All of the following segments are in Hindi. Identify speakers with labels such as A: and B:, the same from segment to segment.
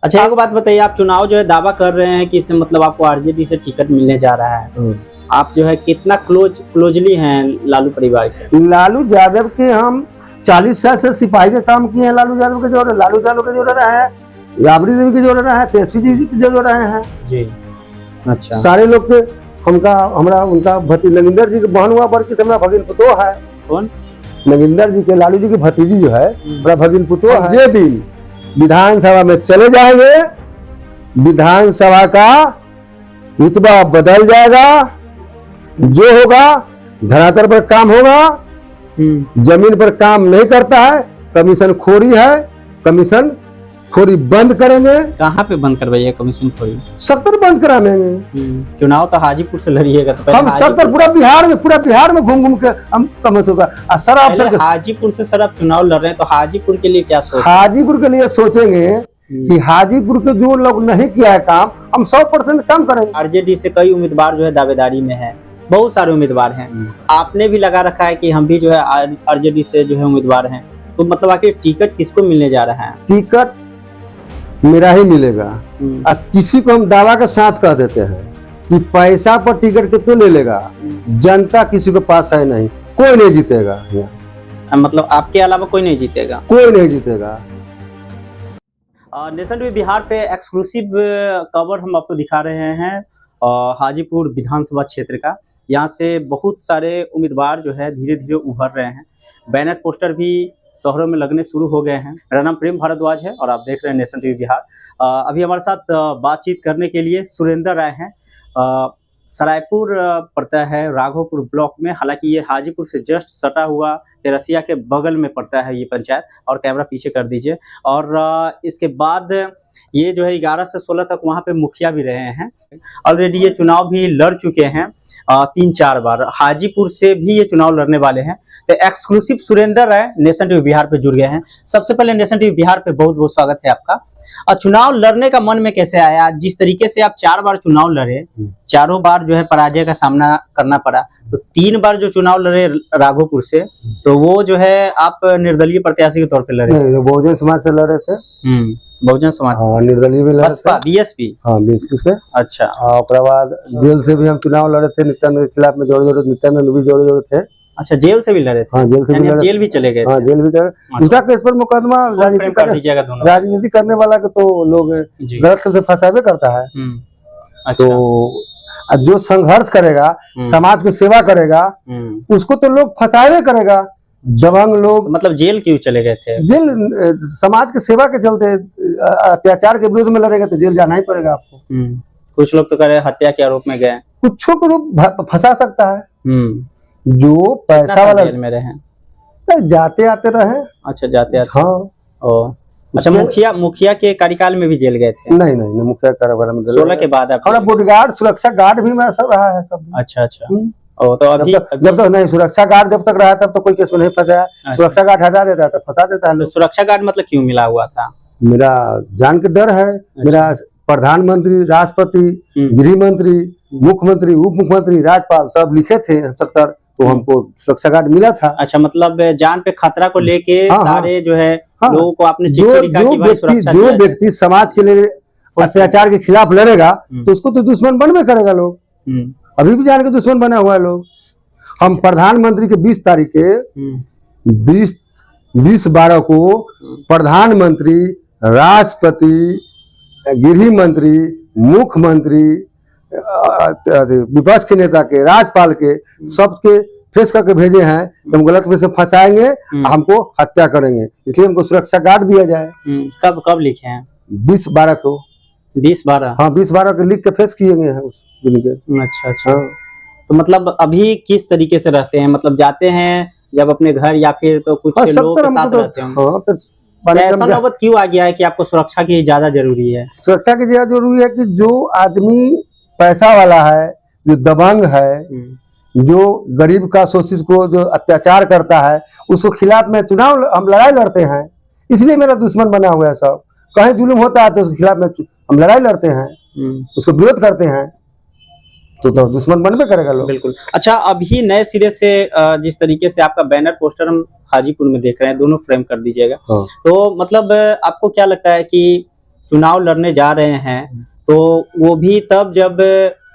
A: अच्छा एक बात बताइए, आप चुनाव जो है दावा कर रहे हैं कि इससे मतलब आपको आरजेडी से टिकट मिलने जा रहा है, आप जो है कितना क्लोजली हैं लालू परिवार के?
B: लालू यादव के हम 40 साल से सिपाही का काम किए हैं। लालू यादव के जो लालू यादव के जो रहे हैं, राबड़ी देवी के जो रहे हैं, तेजस्वी जी के जो रहे हैं
A: जी। अच्छा,
B: सारे लोग के हमरा उनका नगिंदर जी के बहन हुआ बल्कि हमरा भगिन पुतो है।
A: कौन?
B: नगिंदर जी के लालू जी की भतीजी जो है हमरा भगिन पुतो है। ये दिन विधानसभा में चले जाएंगे, विधानसभा का रुतबा बदल जाएगा। जो होगा धरातल पर काम होगा, जमीन पर काम नहीं करता है, कमीशन खोरी है, कमीशन खोरी बंद करेंगे।
A: कहाँ पे बंद करवाइए कमीशन खोरी?
B: सख्तर बंद कराएंगे।
A: चुनाव तो हाजीपुर से लड़िएगा तो
B: हम सख्तर पूरा बिहार में घूम के हम कमिश होगा। सर आप
A: हाजीपुर से सर आप चुनाव लड़ रहे हैं तो हाजीपुर के लिए क्या सोच?
B: हाजीपुर के लिए सोचेंगे कि हाजीपुर के जो लोग नहीं किया है काम, हम 100% काम करेंगे।
A: आरजेडी से कई उम्मीदवार जो है दावेदारी में है, बहुत सारे उम्मीदवार हैं। आपने भी लगा रखा है कि हम भी जो है आरजेडी से जो है उम्मीदवार हैं, तो मतलब आखिर टिकट किसको मिलने जा रहा है?
B: टिकट मेरा ही मिलेगा। अब किसी को हम दावा के साथ कह देते हैं कि पैसा पर टिकट कितना ले लेगा, जनता किसी के पास है नहीं, कोई नहीं जीतेगा।
A: मतलब आपके अलावा कोई नहीं जीतेगा?
B: कोई नहीं जीतेगा।
A: नेशन टीवी बिहार पे एक्सक्लूसिव कवर हम आपको दिखा रहे हैं हाजीपुर विधानसभा क्षेत्र का। यहाँ से बहुत सारे उम्मीदवार जो है धीरे धीरे उभर रहे हैं, बैनर पोस्टर भी शहरों में लगने शुरू हो गए हैं। मेरा नाम प्रेम भारद्वाज है और आप देख रहे हैं नेशन टीवी बिहार। अभी हमारे साथ बातचीत करने के लिए सुरेंद्र आए हैं। सरायपुर पड़ता है राघोपुर ब्लॉक में, हालांकि ये हाजीपुर से जस्ट सटा हुआ तेरसिया के बगल में पड़ता है ये पंचायत। और कैमरा पीछे कर दीजिए। और इसके बाद ये जो है 11 से 16 तक वहाँ पे मुखिया भी रहे हैं। ऑलरेडी ये चुनाव भी लड़ चुके हैं 3-4 बार। हाजीपुर से भी ये चुनाव लड़ने वाले हैं। तो एक्सक्लूसिव सुरेंद्र है नेशन टीवी बिहार पे जुड़ गए हैं। सबसे पहले नेशन टीवी बिहार पे बहुत बहुत स्वागत है आपका। और चुनाव लड़ने का मन में कैसे आया? जिस तरीके से आप 4 बार चुनाव लड़े, चारों बार जो है पराजय का सामना करना पड़ा, तो 3 बार जो चुनाव लड़े राघोपुर से, तो वो जो है आप निर्दलीय प्रत्याशी के तौर पे लड़े?
B: नहीं, बहुजन समाज से लड़े थे।
A: बहुजन समाज?
B: हाँ, निर्दलीय भी लड़े थे।
A: बीएसपी?
B: हाँ, बीएसपी से।
A: अच्छा।
B: और बाद जेल से भी हम चुनाव लड़े थे, नित्यानंद के खिलाफ में जोड़े नित्यानंद भी जोड़े थे।
A: अच्छा, जेल से भी लड़े थे?
B: हाँ, जेल से भी लड़े।
A: जेल भी चले गए?
B: हाँ, जेल भी चले। दूसरा केस पर मुकदमा राजनीति करने वाला के तो लोग गलत से फंसावे करता है।
A: अच्छा।
B: तो जो संघर्ष करेगा, समाज की सेवा करेगा, उसको तो लोग फंसावे करेगा। दबंग लोग
A: मतलब जेल क्यों चले गए थे?
B: जेल समाज की सेवा के चलते, अत्याचार के विरोध में लड़ेगा तो जेल जाना ही पड़ेगा आपको।
A: कुछ लोग तो कह रहे हत्या के आरोप में गए।
B: कुछ को रूप फंसा सकता है। जो पैसा वाला
A: जेल में रहे,
B: जाते आते रहे।
A: अच्छा, जाते आते।
B: हाँ।
A: ओ, अच्छा, मुखिया के कार्यकाल में भी जेल गए थे?
B: नहीं, मुखिया कार्यकाल में
A: 16 के बाद
B: हमारा बॉडीगार्ड, सुरक्षा गार्ड भी मैं सब रहा है सब।
A: अच्छा। ओ, तो अभी
B: जब तक नहीं, सुरक्षा गार्ड जब तक रहा तब तो कोई केस में नहीं फंसाया।
A: अच्छा।
B: सुरक्षा गार्ड हटा देता है तो फंसा देता है।
A: तो सुरक्षा गार्ड मतलब क्यों मिला हुआ था?
B: मेरा जान के डर है। मेरा प्रधानमंत्री, राष्ट्रपति, गृह मंत्री, मुख्यमंत्री, उप मुख्यमंत्री, राज्यपाल सब लिखे थे 70, तो हमको सुरक्षा गार्ड मिला था।
A: अच्छा, मतलब जान पे खतरा को लेके सारे जो है लोगों को आपने
B: जो व्यक्ति समाज के लिए अत्याचार के खिलाफ लड़ेगा तो उसको तो दुश्मन बनवे करेगा लोग। अभी भी जान के दुश्मन बने हुआ है लोग। हम प्रधानमंत्री के 20 तारीख के 20/12 को प्रधानमंत्री, राष्ट्रपति, गृह मंत्री, मुख्यमंत्री, विपक्ष के नेता के, राज्यपाल के, सबके फेस करके भेजे हैं कि हम गलत में से फंसाएंगे, हमको हत्या करेंगे, इसलिए हमको सुरक्षा गार्ड दिया जाए।
A: कब लिखे हैं?
B: 20/12 को।
A: 20/12?
B: हाँ, 20/12 को लिख के फेस किए गए हैं उस दिन के।
A: अच्छा। तो मतलब अभी किस तरीके से रहते हैं? मतलब जाते हैं जब अपने घर या फिर तो कुछ लोगों के साथ रहते हैं? ऐसा नौबत क्यों आ गया है कि आपको सुरक्षा की ज्यादा जरूरी है?
B: सुरक्षा की ज्यादा जरूरी है कि जो आदमी पैसा वाला है, जो दबंग है, जो गरीब का शोषित को जो अत्याचार करता है, उसको खिलाफ में चुनाव हम लड़ाई लड़ते हैं। इसलिए मेरा दुश्मन बना हुआ है सब। कहीं जुल्म होता है तो उसके खिलाफ में हम लड़ाई लड़ते हैं, उसको विरोध करते हैं, तो दुश्मन बनबे करेगा लोग।
A: बिल्कुल। अच्छा, अभी नए सिरे से जिस तरीके से आपका बैनर पोस्टर हम हाजीपुर में देख रहे हैं, दोनों फ्रेम कर दीजिएगा। तो मतलब आपको क्या लगता है कि चुनाव लड़ने जा रहे हैं, तो वो भी तब जब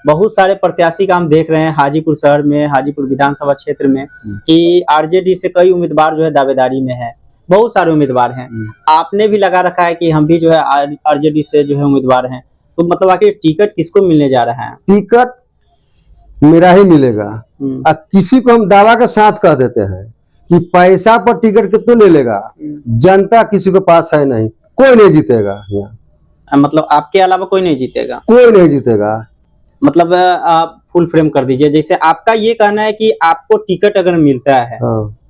A: बहुत सारे प्रत्याशी का हम देख रहे हैं हाजीपुर शहर में, हाजीपुर विधानसभा क्षेत्र में, कि आरजेडी से कई उम्मीदवार जो है दावेदारी में है, बहुत सारे उम्मीदवार हैं। आपने भी लगा रखा है कि हम भी जो है आरजेडी से जो है उम्मीदवार हैं, तो मतलब आखिर टिकट किसको मिलने जा रहा है?
B: टिकट मेरा ही मिलेगा। किसी को हम दावा के साथ कह देते हैं कि पैसा पर टिकट कितना ले लेगा, जनता किसी के पास है नहीं, कोई नहीं जीतेगा यहाँ।
A: मतलब आपके अलावा कोई नहीं जीतेगा?
B: कोई नहीं जीतेगा।
A: मतलब आप फुल फ्रेम कर दीजिए, जैसे आपका ये कहना है कि आपको टिकट अगर मिलता है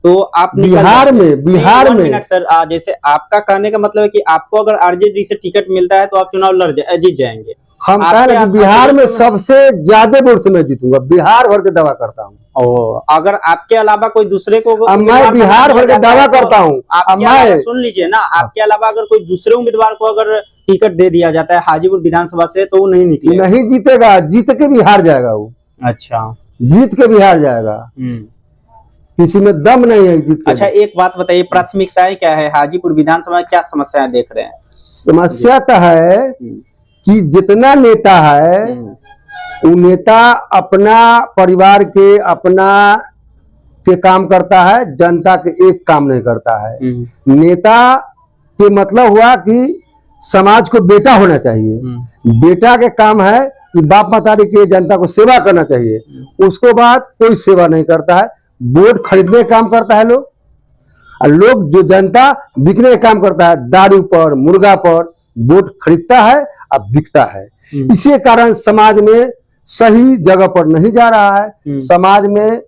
A: तो आप
B: बिहार में
A: मिनट सर, जैसे आपका कहने का मतलब है कि आपको अगर आरजेडी से टिकट मिलता है तो आप चुनाव जीत जाएंगे।
B: हम कह बिहार में सबसे ज्यादा वोट से मैं जीतूंगा, बिहार भर के दावा करता हूँ।
A: अगर आपके अलावा कोई दूसरे को,
B: मैं बिहार भर के दावा करता हूँ।
A: सुन लीजिए ना, आपके अलावा अगर कोई दूसरे उम्मीदवार को अगर टिकट दे दिया जाता है हाजीपुर विधानसभा से, तो वो नहीं निकलेगा,
B: नहीं जीतेगा, जीत के भी हार जाएगा वो।
A: अच्छा,
B: जीत के भी हार जाएगा, किसी में दम नहीं है जीत के।
A: अच्छा, एक बात बताइए, प्राथमिकताएं क्या है हाजीपुर विधानसभा में, क्या समस्याएं देख रहे हैं?
B: समस्या तो है कि जितना नेता है वो नेता अपना परिवार के, अपना के काम करता है, जनता के एक काम नहीं करता है। नेता के मतलब हुआ कि समाज को बेटा होना चाहिए, बेटा के काम है कि बाप मतारी के जनता को सेवा करना चाहिए, उसको बाद कोई सेवा नहीं करता है। वोट खरीदने का काम करता है लोग, और लोग जो जनता बिकने का काम करता है, दारू पर, मुर्गा पर वोट खरीदता है और बिकता है। इसी कारण समाज में सही जगह पर नहीं जा रहा है। समाज में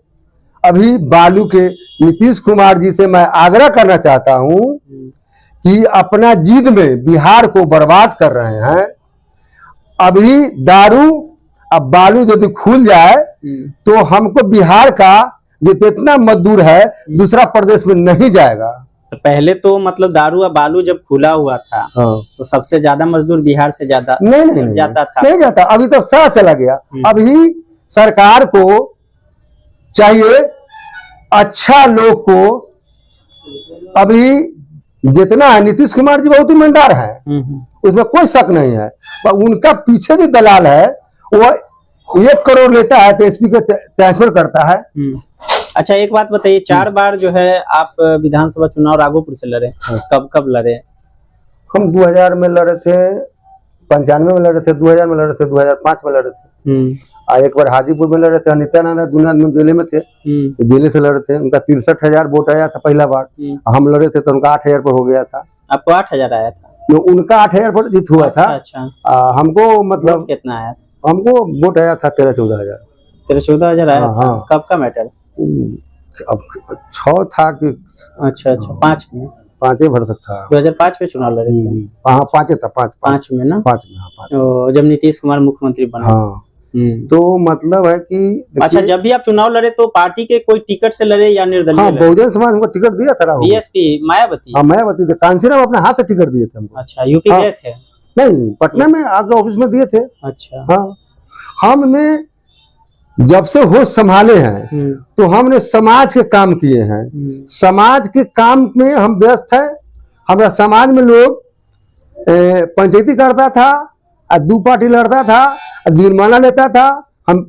B: अभी बालू के नीतीश कुमार जी से मैं आग्रह करना चाहता हूं कि अपना जिद में बिहार को बर्बाद कर रहे हैं। अभी दारू अब बालू यदि खुल जाए तो हमको बिहार का जितना मजदूर है दूसरा प्रदेश में नहीं जाएगा।
A: तो पहले तो मतलब दारू और बालू जब खुला हुआ था तो सबसे ज्यादा मजदूर बिहार से ज्यादा
B: नहीं
A: जाता था,
B: नहीं जाता। अभी तो सारा चला गया। अभी सरकार को चाहिए अच्छा लोग को, अभी जितना है नीतीश कुमार जी बहुत ईमानदार है, उसमें कोई शक नहीं है, पर उनका पीछे जो दलाल है वो 1 करोड़ लेता है तो एसपी को ट्रांसफर करता है।
A: अच्छा, एक बात बताइए, 4 बार जो है आप विधानसभा चुनाव राघोपुर से लड़े, कब कब लड़े?
B: हम 2000 में लड़े थे, 95 में लड़े थे, 2000 में लड़े थे, 2005 में लड़े थे, और एक बार हाजीपुर में लड़े थे। नित्यानंद दुनिया जिले में थे, जिले से लड़े थे। उनका 63,000 वोट आया था पहला बार, हम लड़े थे तो उनका 8,000 पर हो गया था।
A: आपको 8,000 आया था?
B: तो उनका 8,000 पर जीत हुआ था।
A: अच्छा,
B: हमको मतलब
A: कितना आया?
B: हमको वोट आया था 13-14 हजार।
A: 13-14 आया था। कब का मैटर?
B: अब 6 था कि
A: अच्छा 5 में,
B: 5 भर तक था।
A: 2005 में चुनाव लड़े थे?
B: हाँ 5 था, 5
A: में ना,
B: 5 में। हाँ 5
A: तो जब नीतीश कुमार मुख्यमंत्री बना।
B: हाँ, तो मतलब है कि
A: अच्छा, जब भी आप चुनाव लड़े तो पार्टी के कोई टिकट से लड़े या निर्दलीय?
B: हाँ, बहुजन समाज हमको टिकट दिया था।
A: बीएसपी मायावती?
B: हाँ मायावती थे, कांसीराम अपने हाथ से टिकट दिए थे हमको।
A: अच्छा, यूपी गए थे?
B: नहीं, पटना में आगे ऑफिस में दिए थे।
A: अच्छा,
B: हाँ, हमने जब से होश संभाले हैं तो हमने समाज के काम किए हैं। समाज के काम में हम व्यस्त है। हमारा समाज में लोग पंचायती करता था, 2 पार्टी लड़ता था, जुर्माना लेता था। हम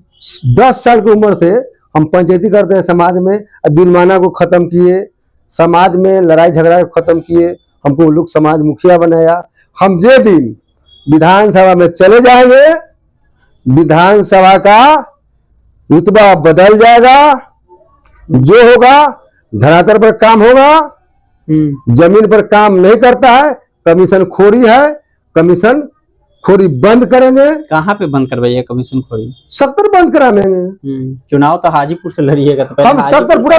B: 10 साल की उम्र से हम पंचायती करते हैं समाज में, जुर्माना को खत्म किए, समाज में लड़ाई झगड़ा को खत्म किए, हमको लोग समाज मुखिया बनाया। हम जे दिन विधानसभा में चले जाएंगे, विधानसभा का रुतबा बदल जाएगा। जो होगा धरातल पर काम होगा, जमीन पर काम नहीं करता है। कमीशन खोरी है, कमीशन खोरी बंद करेंगे।
A: कहाँ पे बंद करवाइए कमीशन खोरी?
B: 70 बंद करा देंगे।
A: चुनाव तो हाजीपुर से लड़िएगा तो
B: हम 70 पूरा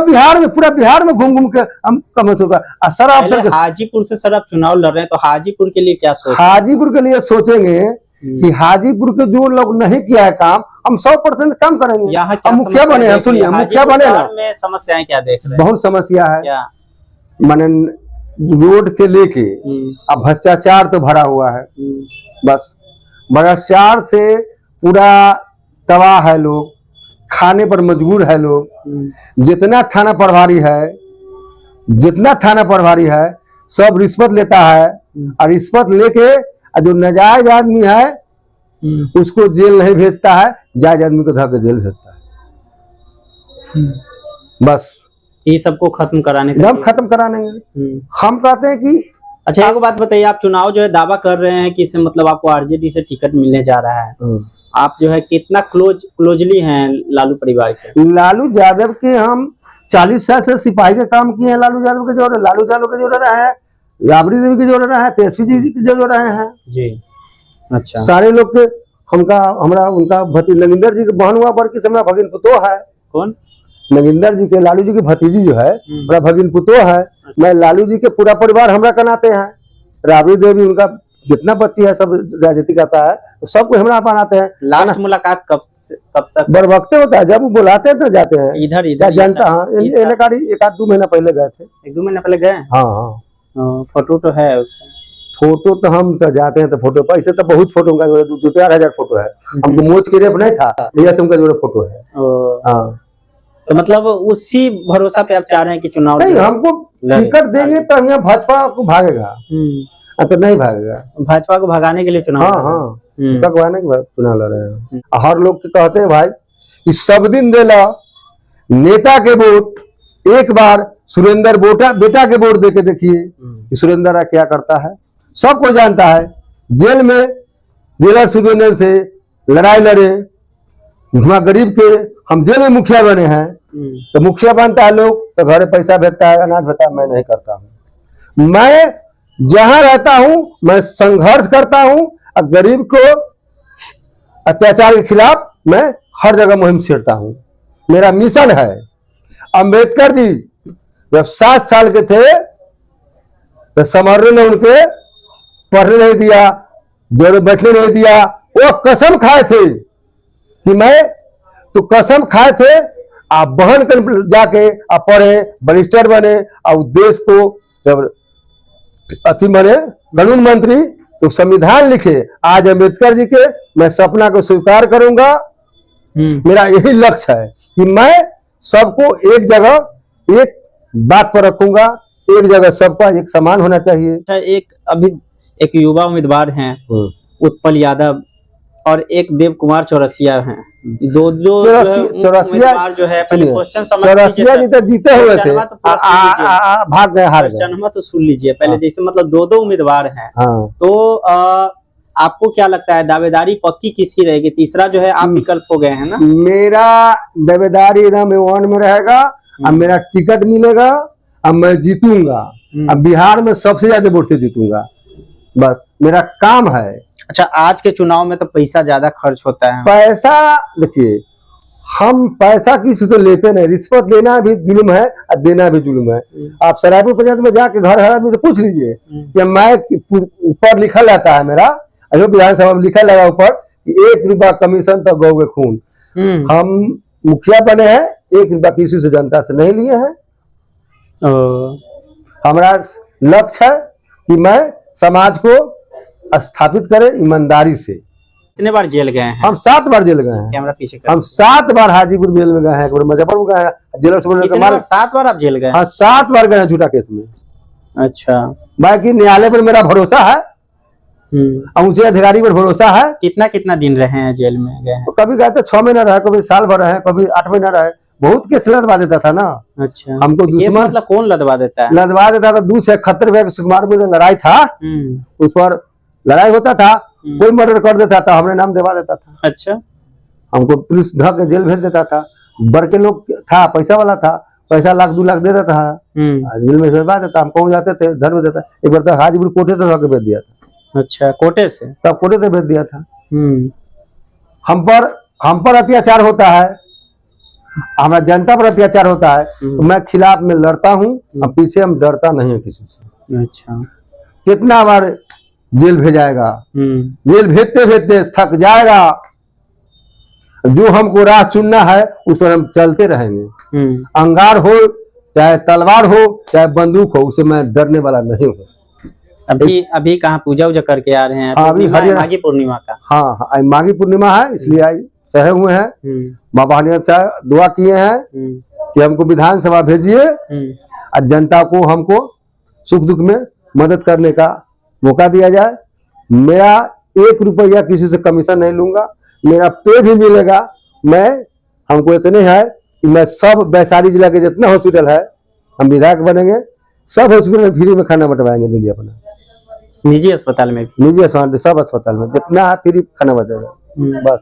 B: बिहार में घूम के हम कमिशन होगा। सर आप
A: हाजीपुर से सर आप चुनाव लड़ रहे हैं तो हाजीपुर के लिए क्या सोच?
B: हाजीपुर के लिए सोचेंगे कि हाजीपुर के जो लोग नहीं किया है काम, हम 100% काम करेंगे।
A: यहाँ
B: मुखिया बने, सुनिए मुखिया बने ना।
A: में समस्याएं क्या देख रहे हैं?
B: बहुत समस्या है। माने रोड के लेके अब भ्रष्टाचार तो भरा हुआ है। बस भ्रष्टाचार से पूरा तबाह है लोग, खाने पर मजबूर है लोग। जितना थाना प्रभारी है सब रिश्वत लेता है, और रिश्वत लेके और जो नाजायज आदमी है उसको जेल नहीं भेजता है, जायज आदमी को धर के जेल भेजता है। बस
A: ये सबको खत्म कराने से
B: एकदम खत्म कराने। हम कहते हैं कि
A: अच्छा एक बात बताइए, आप चुनाव जो है दावा कर रहे हैं कि इससे मतलब आपको आरजेडी से टिकट मिलने जा रहा है, आप जो है कितना क्लोजली हैं लालू परिवार के?
B: लालू यादव के हम 40 साल से सिपाही का काम किए हैं। लालू यादव के जोड़े, लालू यादव के जोड़े रहे हैं, राबड़ी देवी के जोड़े रहे हैं, तेजस्वी जी के जोड़े रहे हैं
A: जी। अच्छा,
B: सारे लोग के हमरा उनका नगिंदर जी के बहन हुआ बड़की से मेरा भगिन पुतो है।
A: कौन?
B: नगिंदर जी के लालू जी की भतीजी जो है मेरा भगिन पुतो है। मैं लालू जी के पूरा परिवार हमरा बनाते हैं। राबड़ी देवी उनका जितना बच्ची है सब राजनीति करता है, तो सबको हमरा बनाते हैं।
A: लास्ट मुलाकात कब तक?
B: बरवकते होता है, जब वो बुलाते हैं तो जाते हैं।
A: इधर
B: जनता, हाँ, एक आध 2 महीना पहले गए थे।
A: 1-2 महीने पहले गए?
B: हाँ।
A: फोटो तो है उसका? फोटो
B: तो हम तो जाते हैं तो फोटो पैसे तो बहुत फोटो उनका 2-4 फोटो है। हमको मोच के रेप नहीं था, उनका जो फोटो है। हाँ,
A: तो मतलब उसी भरोसा पे आप चाह रहे हैं कि चुनाव
B: नहीं, हमको टिकट देंगे तो यहाँ भाजपा को भागेगा, तो नहीं भागेगा।
A: भाजपा को भगाने के लिए चुनाव?
B: हाँ, भगवाने के चुनाव लड़ रहे हैं। हर लोग कहते हैं भाई कि सब दिन दे ला नेता के वोट, एक बार सुरेंद्र बेटा के वोट दे के देखिए सुरेंद्र क्या करता है। सबको जानता है, जेल में जेलर सुरेंद्र से लड़ाई लड़े, गरीब के हम जेल में मुखिया बने हैं, तो मुखिया बनता है लोग तो घर पैसा भेजता है, अनाज भेजता है। मैं नहीं करता हूँ, मैं जहां रहता हूं मैं संघर्ष करता हूं और गरीब को अत्याचार के खिलाफ मैं हर जगह मुहिम छेड़ता हूं। मेरा मिशन है। अंबेडकर जी जब 7 साल के थे तो समारोह ने उनके पढ़ने नहीं दिया, जोर बैठने नहीं दिया। वो कसम खाए थे कि मैं तो कसम खाए थे आप बहन कर जाके आप पढ़े, बैरिस्टर बने और देश को जब अति बने कानून मंत्री तो संविधान लिखे। आज अंबेडकर जी के मैं सपना को स्वीकार करूंगा। मेरा यही लक्ष्य है कि मैं सबको एक जगह एक बात पर रखूंगा, एक जगह सबका एक समान होना चाहिए।
A: एक अभी एक युवा उम्मीदवार हैं उत्पल यादव और एक देव कुमार चौरसिया हैं, दो जो
B: चौरसिया
A: जो है पहले क्वेश्चन
B: चौरसिया जी तो जीते हुए थे, भाग गए, हार गए।
A: तो सुन लीजिए पहले, जैसे मतलब 2 उम्मीदवार हैं, तो आपको क्या लगता है दावेदारी पक्की किसकी रहेगी? तीसरा जो है आप विकल्प हो गए हैं ना।
B: मेरा दावेदारी एकदम 1 में रहेगा। अब मेरा टिकट मिलेगा, अब मैं जीतूंगा, अब बिहार में सबसे ज्यादा वोट से जीतूंगा। बस मेरा काम है।
A: अच्छा, आज के चुनाव में तो पैसा ज्यादा खर्च होता है।
B: पैसा देखिए, हम पैसा किसी से लेते नहीं। रिश्वत लेना भी जुल्म है और देना भी जुल्म है। आप सरायपुर पंचायत में जाके घर हर आदमी से पूछ लीजिए कि मैं ऊपर लिखा रहता है मेरा, अयो विधानसभा में लिखा लगा ऊपर कि 1 रुपया कमीशन तो गौ के खून। हम मुखिया बने हैं, 1 रुपया किसी से जनता से नहीं लिए हैं। हमारा लक्ष्य है कि मैं समाज को स्थापित करे ईमानदारी से।
A: कितने बार जेल गए हैं?
B: हम 7 बार जेल गए हैं।
A: कैमरा पीछे कर।
B: हम 7 बार हाजीपुर जेल में गए हैं, मुजफ्फरपुर गए हैं, जेलर से
A: 7 बार आप जेल गए?
B: हाँ, 7 बार गए हैं झूठा केस में।
A: अच्छा,
B: बाकी न्यायालय पर मेरा भरोसा है, ऊंचे अधिकारी पर भरोसा है।
A: कितना दिन रहे हैं जेल में गए हैं?
B: तो कभी गए तो 6 महीना रहे, कभी साल भर रहे, कभी 8 महीना रहे। बहुत केस लदवा देता था ना।
A: अच्छा,
B: हमको दुश्मन
A: मतलब कौन लदवा देता है?
B: लदवा देता था। 2 से 71 रुपए सुकुमार में लड़ाई था, उस पर लड़ाई होता था, कोई मर्डर कर देता था, हमने नाम देवा देता था।
A: अच्छा,
B: हमको पुलिस ढक के जेल भेज देता था। बड़के लोग था, पैसा वाला था, पैसा 1-2 लाख दे देता था, जेल में भेजवा देता। हम पहुंच जाते थे, धर देता। एक बार तो हाजीपुर कोटे से ढक के भेज दिया था।
A: अच्छा, कोटे से? तब
B: कोटे से भेज दिया था। हम पर अत्याचार होता है, हमारा जनता पर अत्याचार होता है, तो मैं खिलाफ में लड़ता हूँ। अब पीछे हम डरता नहीं है किसी से।
A: अच्छा,
B: कितना बार जेल भेजाएगा, जेल भेजते भेजते थक जाएगा। जो हमको राह चुनना है उस पर हम चलते रहेंगे। अंगार हो चाहे तलवार हो चाहे बंदूक हो, उसे मैं डरने वाला नहीं हूँ।
A: अभी कहाँ पूजा उजा करके आ रहे हैं?
B: अभी
A: माघी पूर्णिमा का।
B: हाँ, माघी पूर्णिमा है, इसलिए आज सहे हुए हैं। माँ बहनिया से दुआ किए हैं कि हमको विधानसभा भेजिए और जनता को हमको सुख दुख में मदद करने का मौका दिया जाए। मेरा 1 रुपया किसी से कमीशन नहीं लूंगा, मेरा पे भी मिलेगा। हमको इतने है कि मैं सब वैशाली जिला के जितना हॉस्पिटल है, हम विधायक बनेंगे, सब हॉस्पिटल में फ्री में खाना बंटवाएंगे मिली अपना,
A: निजी अस्पताल में भी?
B: निजी सब अस्पताल में जितना है फ्री खाना बचेगा बस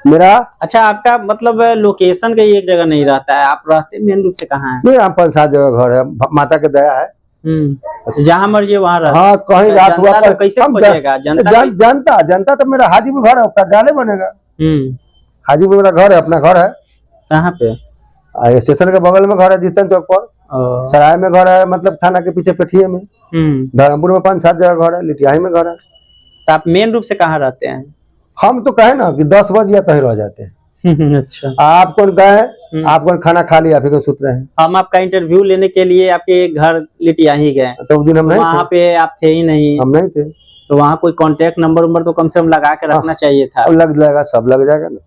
B: मेरा।
A: अच्छा, आपका मतलब लोकेशन का एक जगह नहीं रहता है, आप रहते मेन रूप से कहाँ है?
B: नहीं, हम 5-7 जगह घर है, माता के दया है।
A: जहाँ मर्जी वहाँ रहते।
B: हाँ, कहीं रात हुआ
A: तो कैसे खोजेगा
B: जनता तो मेरा हाजीपुर घर है, कार्यालय बनेगा। हाजीपुर मेरा घर है, अपना घर है।
A: कहाँ पे?
B: स्टेशन के बगल में घर है, जीतन चौक पर। सराय में घर है, मतलब थाना के पीछे पेठिए में। धर्मपुर में 5-7 जगह घर है, लिटियाही में घर है।
A: तो आप मेन रूप से कहाँ रहते हैं?
B: हम तो कहे ना कि 10 बजे या तो रह जाते हैं।
A: अच्छा,
B: आप कौन गए? आप कौन खाना खा लिया फिर सुत रहे हैं?
A: हम आपका इंटरव्यू लेने के लिए आपके घर लिटियाही गए,
B: तो उस दिन हम नहीं
A: वहाँ पे आप थे ही नहीं।
B: हम नहीं थे।
A: तो वहाँ कोई कांटेक्ट नंबर तो कम से कम लगा के रखना चाहिए था।
B: लग जाएगा, सब लग जाएगा ना,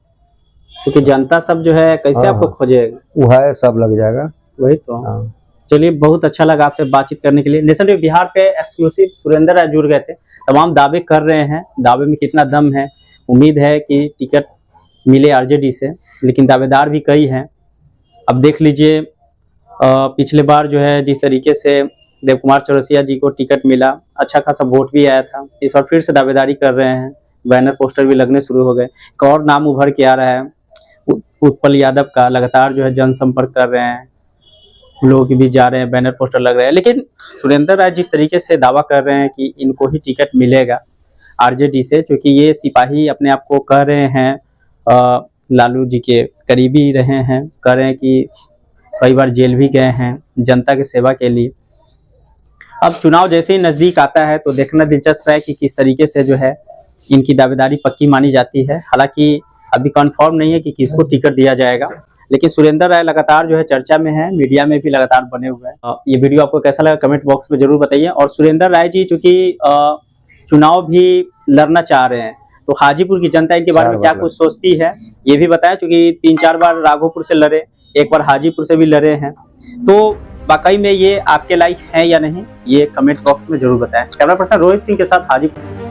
A: क्योंकि जनता सब जो है कैसे आपको खोजेगा?
B: वो है, सब लग जाएगा।
A: वही तो। चलिए, बहुत अच्छा लगा आपसे बातचीत करने के लिए। नेशन टीवी बिहार पे एक्सक्लूसिव सुरेंद्र राय जुड़ गए थे, तमाम दावे कर रहे हैं, दावे में कितना दम है। उम्मीद है कि टिकट मिले आरजेडी से, लेकिन दावेदार भी कई हैं। अब देख लीजिए, पिछले बार जो है जिस तरीके से देव कुमार चौरसिया जी को टिकट मिला, अच्छा खासा वोट भी आया था। इस बार फिर से दावेदारी कर रहे हैं, बैनर पोस्टर भी लगने शुरू हो गए। एक और नाम उभर के आ रहा है, उत्पल यादव का। लगातार जो है जनसंपर्क कर रहे हैं, लोग भी जा रहे हैं, बैनर पोस्टर लग रहे हैं। लेकिन सुरेंद्र राय जिस तरीके से दावा कर रहे हैं कि इनको ही टिकट मिलेगा आरजेडी से, क्योंकि ये सिपाही अपने आप को कह रहे हैं, लालू जी के करीबी रहे हैं, कह रहे हैं कि कई बार जेल भी गए हैं जनता की सेवा के लिए। अब चुनाव जैसे ही नजदीक आता है तो देखना दिलचस्प है कि किस तरीके से जो है इनकी दावेदारी पक्की मानी जाती है। हालांकि अभी कंफर्म नहीं है कि किसको टिकट दिया जाएगा, लेकिन सुरेंद्र राय लगातार जो है चर्चा में है, मीडिया में भी लगातार बने हुए हैं। ये वीडियो आपको कैसा लगा कमेंट बॉक्स में जरूर बताइए। और सुरेंद्र राय जी चूंकि चुनाव भी लड़ना चाह रहे हैं, तो हाजीपुर की जनता इनके बारे में क्या कुछ सोचती है ये भी बताएं, क्योंकि 3-4 बार राघोपुर से लड़े, एक बार हाजीपुर से भी लड़े हैं। तो वाकई में ये आपके लायक है या नहीं, ये कमेंट बॉक्स में जरूर बताएं। कैमरा पर्सन रोहित सिंह के साथ हाजीपुर।